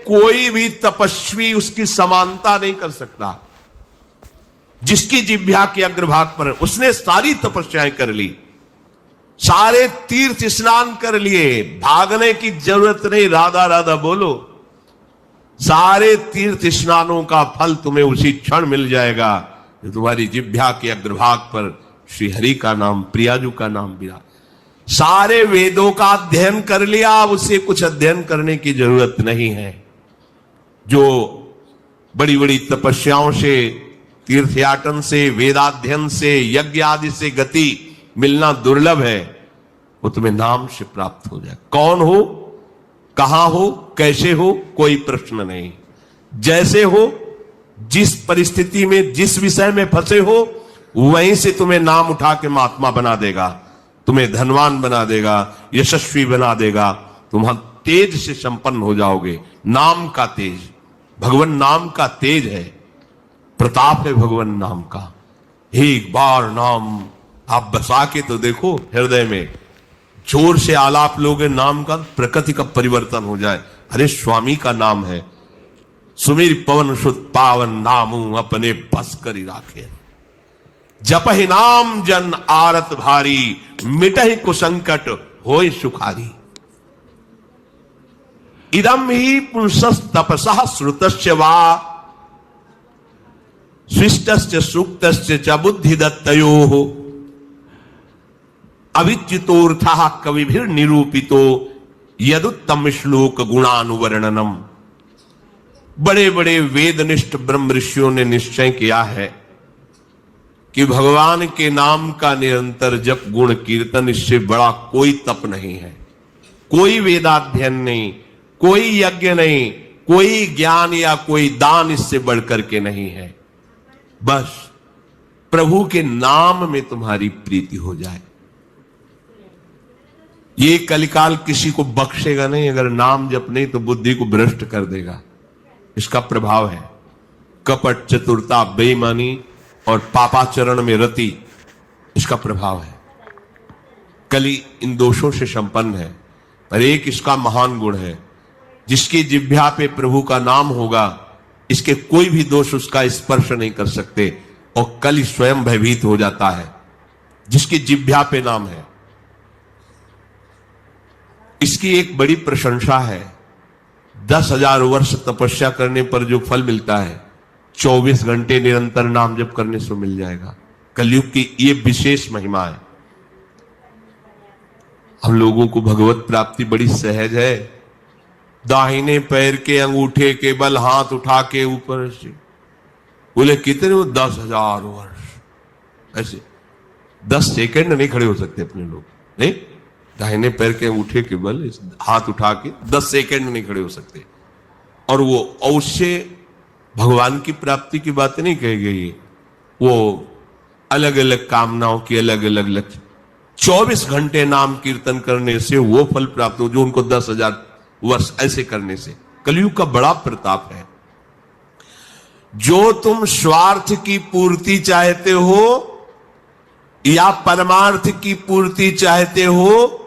कोई भी तपस्वी उसकी समानता नहीं कर सकता। जिसकी जिह्वा के अग्रभाग पर उसने सारी तपस्याएं कर ली, सारे तीर्थ स्नान कर लिए, भागने की जरूरत नहीं, राधा राधा बोलो। सारे तीर्थ स्नानों का फल तुम्हें उसी क्षण मिल जाएगा जो तुम्हारी जिह्वा के अग्रभाग पर श्री हरि का नाम, प्रियाजू का नाम विराज। सारे वेदों का अध्ययन कर लिया, अब उसे कुछ अध्ययन करने की जरूरत नहीं है। जो बड़ी बड़ी तपस्याओं से, तीर्थयाटन से, वेदाध्ययन से, यज्ञ आदि से गति मिलना दुर्लभ है, वो तुम्हें नाम से प्राप्त हो जाए। कौन हो, कहां हो, कैसे हो, कोई प्रश्न नहीं। जैसे हो, जिस परिस्थिति में, जिस विषय में फंसे हो, वहीं से तुम्हें नाम उठा के महात्मा बना देगा, तुम्हें धनवान बना देगा, यशस्वी बना देगा, तुम तेज से संपन्न हो जाओगे। नाम का तेज, भगवान नाम का तेज है, प्रताप है भगवान नाम का। एक बार नाम आप बसा के तो देखो हृदय में, जोर से आलाप लोगे नाम का, प्रकृति का परिवर्तन हो जाए। अरे स्वामी का नाम है, सुमीर पवन सुत पावन नामू अपने बस करी राखे। जपहि नाम जन आरत भारी, मिटहि कुसंकट होय सुखारी। इदम ही पुंसस तपसः श्रुतस्य वा, शिष्टस्य सूक्तस्य च बुद्धि दत्तयोः, अविच्युतोऽर्थः कविभिर निरूपितो यदुत्तम श्लोक गुणानुवर्णनम। बड़े बड़े वेदनिष्ठ ब्रह्म ऋषियों ने निश्चय किया है कि भगवान के नाम का निरंतर जप, गुण कीर्तन, इससे बड़ा कोई तप नहीं है, कोई वेदाध्ययन नहीं, कोई यज्ञ नहीं, कोई ज्ञान या कोई दान इससे बढ़कर के नहीं है। बस प्रभु के नाम में तुम्हारी प्रीति हो जाए। ये कलिकाल किसी को बख्शेगा नहीं, अगर नाम जप नहीं तो बुद्धि को भ्रष्ट कर देगा। इसका प्रभाव है कपट, चतुरता, बेईमानी और पापाचरण में रति, इसका प्रभाव है। कली इन दोषों से संपन्न है, पर एक इसका महान गुण है, जिसकी जिह्वा पे प्रभु का नाम होगा, इसके कोई भी दोष उसका स्पर्श नहीं कर सकते, और कली स्वयं भयभीत हो जाता है जिसकी जिह्वा पे नाम है। इसकी एक बड़ी प्रशंसा है, 10,000 वर्ष तपस्या करने पर जो फल मिलता है, 24 घंटे निरंतर नाम जप करने से मिल जाएगा। कलयुग की ये विशेष महिमा है। हम लोगों को भगवत प्राप्ति बड़ी सहज है। दाहिने पैर के अंगूठे के बल हाथ उठा के ऊपर से बोले कितने हो, 10,000 वर्ष। ऐसे 10 सेकंड नहीं खड़े हो सकते अपने लोग, नहीं। दाहिने पैर के अंगूठे के बल हाथ उठा के 10 सेकंड नहीं खड़े हो सकते। और वो अवश्य भगवान की प्राप्ति की बातें नहीं कही गई, वो अलग अलग कामनाओं की अलग अलग लक्ष्य। 24 घंटे नाम कीर्तन करने से वो फल प्राप्त हो जो उनको 10,000 वर्ष ऐसे करने से। कलयुग का बड़ा प्रताप है। जो तुम स्वार्थ की पूर्ति चाहते हो या परमार्थ की पूर्ति चाहते हो,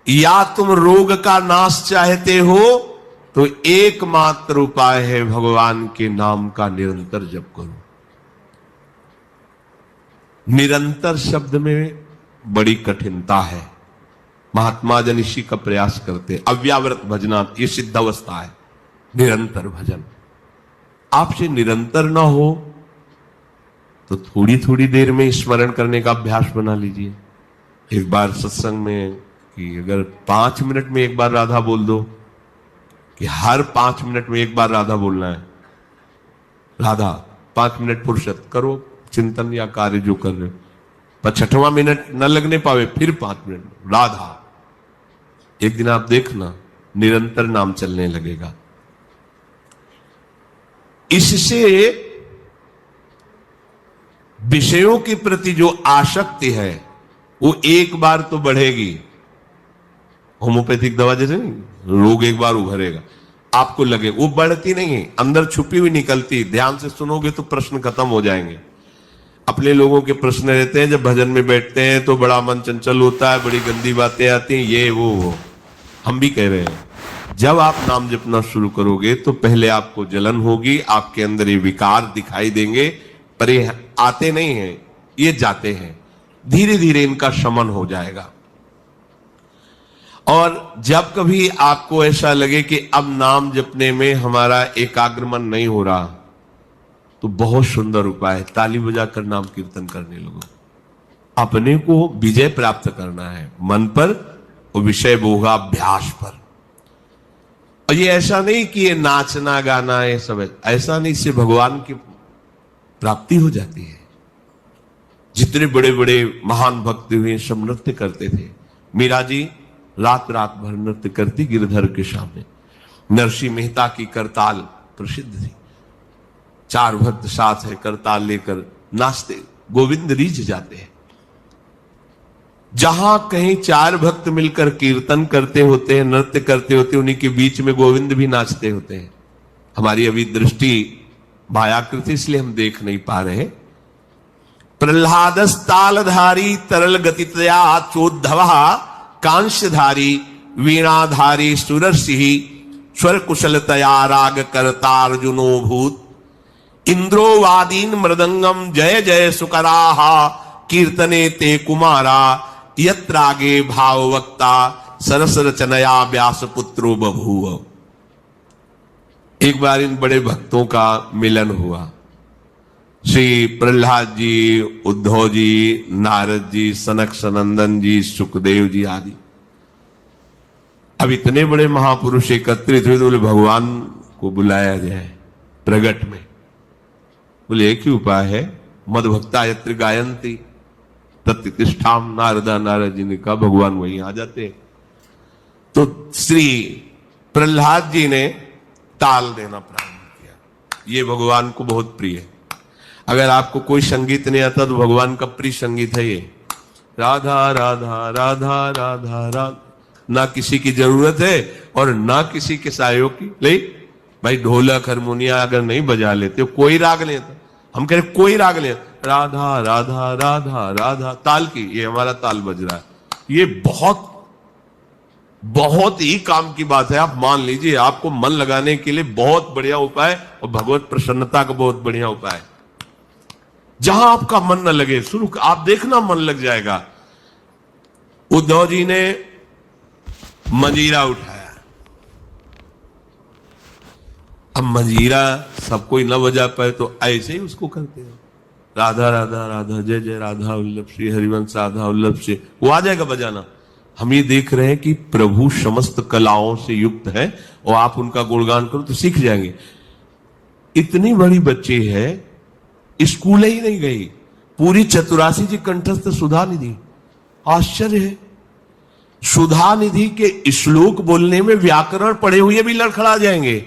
या तुम रोग का नाश चाहते हो, तो एकमात्र उपाय है भगवान के नाम का निरंतर जप करो। निरंतर शब्द में बड़ी कठिनता है, महात्मा जन इसी का प्रयास करते। अव्यावृत भजना ये सिद्ध अवस्था है, निरंतर भजन। आपसे निरंतर ना हो तो थोड़ी थोड़ी देर में स्मरण करने का अभ्यास बना लीजिए। एक बार सत्संग में कि अगर 5 मिनट में एक बार राधा बोल दो, कि हर 5 मिनट में एक बार राधा बोलना है। राधा 5 मिनट फुर्सत करो, चिंतन या कार्य जो कर रहे हो, पर 6वां मिनट न लगने पावे फिर 5 मिनट राधा। एक दिन आप देखना निरंतर नाम चलने लगेगा। इससे विषयों के प्रति जो आसक्ति है वो एक बार तो बढ़ेगी। होम्योपैथिक दवा जैसे नहीं, रोग एक बार उभरेगा, आपको लगे वो बढ़ती नहीं है, अंदर छुपी हुई निकलती। ध्यान से सुनोगे तो प्रश्न खत्म हो जाएंगे। अपने लोगों के प्रश्न रहते हैं, जब भजन में बैठते हैं तो बड़ा मन चंचल होता है, बड़ी गंदी बातें आती हैं, ये वो हम भी कह रहे हैं। जब आप नाम जपना शुरू करोगे तो पहले आपको जलन होगी, आपके अंदर ये विकार दिखाई देंगे, पर ये आते नहीं हैं, ये जाते हैं। धीरे धीरे इनका शमन हो जाएगा। और जब कभी आपको ऐसा लगे कि अब नाम जपने में हमारा एकाग्रमन नहीं हो रहा, तो बहुत सुंदर उपाय है, ताली बजाकर नाम कीर्तन करने लगो। अपने को विजय प्राप्त करना है मन पर और विषय भोगाभ्यास पर। और ये ऐसा नहीं कि ये नाचना गाना ये सब है, ऐसा नहीं, इससे भगवान की प्राप्ति हो जाती है। जितने बड़े बड़े महान भक्त हुए सब नृत्य करते थे। मीरा जी रात रात भर नृत्य करती गिरधर के सामने। नरसिंह मेहता की करताल प्रसिद्ध थी, 4 भक्त साथ है, करताल लेकर नाचते, गोविंद रीझ जाते हैं। जहां कहीं 4 भक्त मिलकर कीर्तन करते होते हैं, नृत्य करते होते हैं, उन्हीं के बीच में गोविंद भी नाचते होते हैं। हमारी अभी दृष्टि मायाकृति, इसलिए हम देख नहीं पा रहे। प्रह्लादस्तालधारी तरल गतितया चोद्धव कांस्यधारी वीणाधारी सुरसिंह स्वर कुशलतया राग करतार्जुनो भूत इंद्रो वादीन मृदंगम जय जय सुकराः कीर्तने ते कुमारा यत्रागे भाववक्ता सरस रचनया व्यास पुत्रो बभूव। एक बार इन बड़े भक्तों का मिलन हुआ। श्री प्रहलाद जी, उद्धव जी, नारद जी, सनक सनंदन जी, सुखदेव जी आदि। अब इतने बड़े महापुरुष एकत्रित हुए तो बोले भगवान को बुलाया जाए प्रगट में। बोले एक ही उपाय है, मद भक्ता यत्र गायंती तत्तिष्ठाम। नारदा नारद जी ने कहा भगवान वहीं आ जाते। तो श्री प्रहलाद जी ने ताल देना प्रारंभ किया। ये भगवान को बहुत प्रिय है। अगर आपको कोई संगीत नहीं आता तो भगवान का प्रिय संगीत है ये, राधा राधा राधा राधा राधा। ना किसी की जरूरत है और ना किसी के सहयोग की। ले भाई ढोलक हारमोनिया अगर नहीं बजा लेते, कोई राग लेता, हम कह रहे कोई राग ले, राधा राधा राधा राधा ताल की, ये हमारा ताल बज रहा है। ये बहुत बहुत ही काम की बात है। आप मान लीजिए, आपको मन लगाने के लिए बहुत बढ़िया उपाय और भगवत प्रसन्नता का बहुत बढ़िया उपाय। जहां आपका मन न लगे, शुरू आप देखना मन लग जाएगा। उद्धव जी ने मंजीरा उठाया। अब मंजीरा सब कोई न बजा पाए तो ऐसे ही उसको करते हैं, राधा राधा राधा जय जय राधा वल्लभ श्री हरिवंश राधा वल्लभ से वो आ जाएगा बजाना। हम ये देख रहे हैं कि प्रभु समस्त कलाओं से युक्त है और आप उनका गुणगान करो तो सीख जाएंगे। इतनी बड़ी बच्ची है, स्कूल ही नहीं गई, पूरी चतुरासी जी कंठस्थ सुधा निधि। आश्चर्य है, सुधा निधि के श्लोक बोलने में व्याकरण पढ़े हुए भी लड़खड़ा जाएंगे।